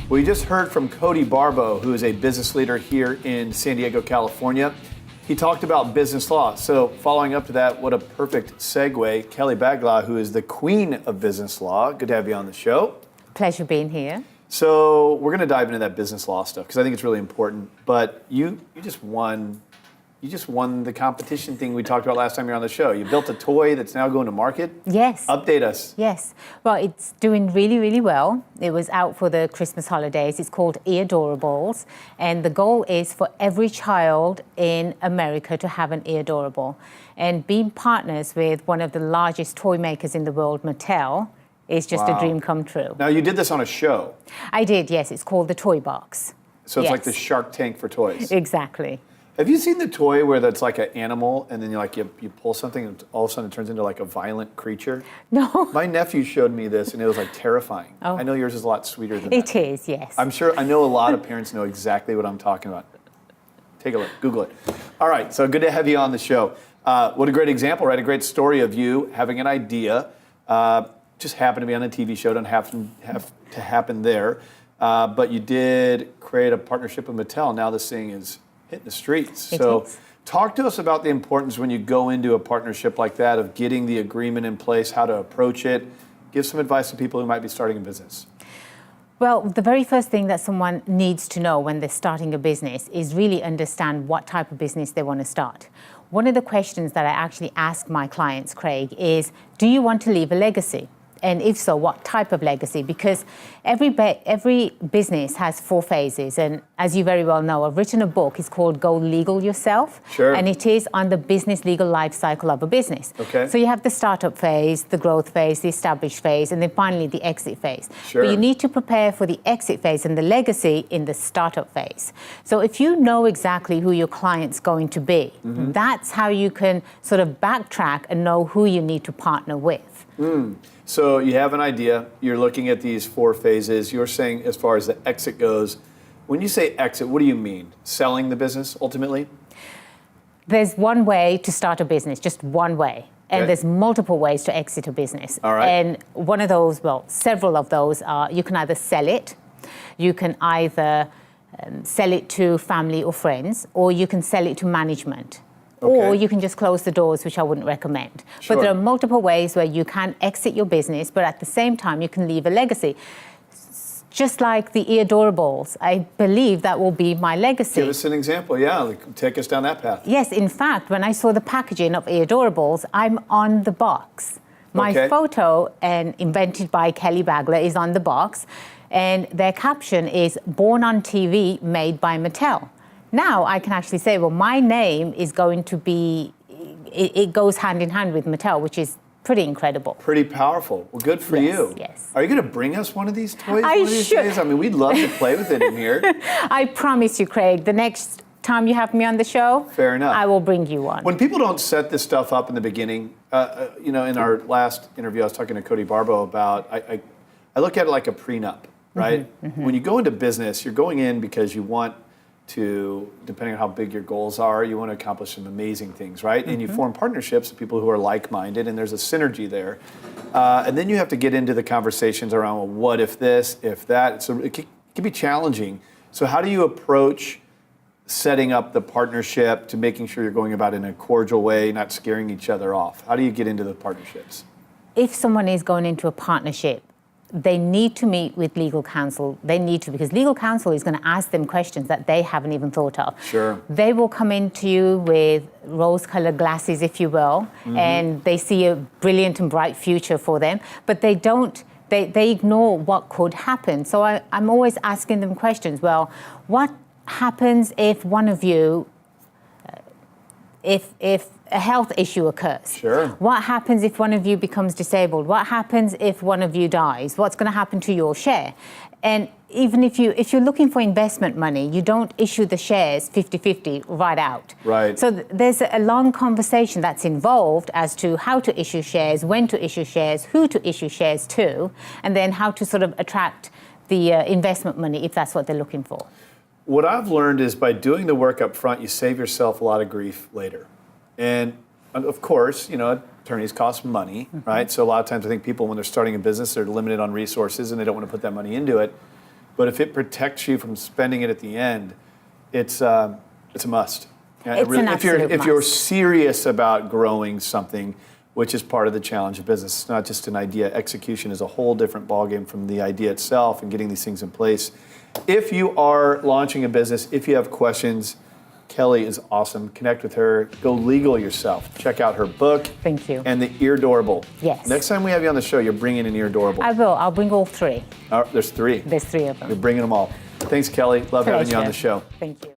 We just heard from Cody Barbo, who is a business leader here in San Diego, California. He talked about business law. So following up to that, what a perfect segue. Kelly Baglaw, who is the queen of business law. Good to have you on the show. Pleasure being here. So we're going to dive into that business law stuff because I think it's really important. But you just won the competition thing we talked about last time you were on the show. You built a toy that's now going to market? Yes. Update us. Yes. Well, it's doing really, really well. It was out for the Christmas holidays. It's called Eardoorables. And the goal is for every child in America to have an Eardoorable. And being partners with one of the largest toy makers in the world, Mattel, is just a dream come true. Now, you did this on a show. I did, yes. It's called the Toy Box. So it's like the Shark Tank for toys. Exactly. Have you seen the toy where that's like an animal and then you pull something and all of a sudden it turns into like a violent creature? No. My nephew showed me this and it was like terrifying. Oh. I know yours is a lot sweeter than that. It is, yes. I know a lot of parents know exactly what I'm talking about. Take a look, Google it. All right, so good to have you on the show. What a great example, right? A great story of you having an idea, just happened to be on a TV show, don't have to happen there, but you did create a partnership with Mattel. Now this thing is hitting the streets. So talk to us about the importance when you go into a partnership like that of getting the agreement in place, how to approach it. Give some advice to people who might be starting a business. Well, the very first thing that someone needs to know when they're starting a business is really understand what type of business they want to start. One of the questions that I actually ask my clients, Craig, is, do you want to leave a legacy? And if so, what type of legacy? Because every business has 4 phases. And as you very well know, I've written a book. It's called Go Legal Yourself. Sure. And it is on the business legal life cycle of a business. Okay. So you have the startup phase, the growth phase, the established phase, and then finally the exit phase. Sure. But you need to prepare for the exit phase and the legacy in the startup phase. So if you know exactly who your client's going to be, that's how you can sort of backtrack and know who you need to partner with. So you have an idea, you're looking at these 4 phases, you're saying as far as the exit goes, when you say exit, what do you mean? Selling the business ultimately? There's one way to start a business, just one way. And there's multiple ways to exit a business. All right. And one of those, well, several of those are, you can either sell it, you can either sell it to family or friends, or you can sell it to management. Or you can just close the doors, which I wouldn't recommend. Sure. But there are multiple ways where you can exit your business, but at the same time, you can leave a legacy. Just like the Eardoorables, I believe that will be my legacy. Give us an example, take us down that path. Yes, in fact, when I saw the packaging of Eardoorables, I'm on the box. My photo, and invented by Kelly Baglaw, is on the box, and their caption is "Born on TV, made by Mattel." Now I can actually say, well, my name is going to be, it goes hand in hand with Mattel, which is pretty incredible. Pretty powerful. Well, good for you. Yes. Are you going to bring us one of these toys I one of these should. days? I mean, we'd love to play with it in here. I promise you, Craig, the next time you have me on the show, fair enough, I will bring you one. When people don't set this stuff up in the beginning, in our last interview, I was talking to Cody Barbo about, I look at it like a prenup, right? When you go into business, you're going in because you want to, depending on how big your goals are, you want to accomplish some amazing things, right? And you form partnerships with people who are like-minded, and there's a synergy there. And then you have to get into the conversations around, well, what if this, if that? So it can be challenging. So how do you approach setting up the partnership to making sure you're going about it in a cordial way, not scaring each other off? How do you get into the partnerships? If someone is going into a partnership, they need to meet with legal counsel. They need to, because legal counsel is going to ask them questions that they haven't even thought of. Sure. They will come into you with rose-colored glasses, if you will, and they see a brilliant and bright future for them, but they don't, they ignore what could happen. So I'm always asking them questions. Well, what happens if one of you, if a health issue occurs? Sure. What happens if one of you becomes disabled? What happens if one of you dies? What's going to happen to your share? And even if you're looking for investment money, you don't issue the shares 50-50 right out. Right. So there's a long conversation that's involved as to how to issue shares, when to issue shares, who to issue shares to, and then how to sort of attract the investment money if that's what they're looking for. What I've learned is by doing the work up front, you save yourself a lot of grief later. And of course, attorneys cost money, right? So a lot of times I think people, when they're starting a business, they're limited on resources and they don't want to put that money into it. But if it protects you from spending it at the end, it's a must. Yeah, It's an if you're absolute if you're must. serious about growing something, which is part of the challenge of business, it's not just an idea. Execution is a whole different ballgame from the idea itself and getting these things in place. If you are launching a business, if you have questions, Kelly is awesome. Connect with her. Go legal yourself. Check out her book. Thank you. And the Eardoorable. Yes. Next time we have you on the show, you're bringing an Eardoorable. I will. I'll bring all three. There's 3. There's 3 of them. You're bringing them all. Thanks, Kelly. Love having you on Pleasure. the show. Thank you.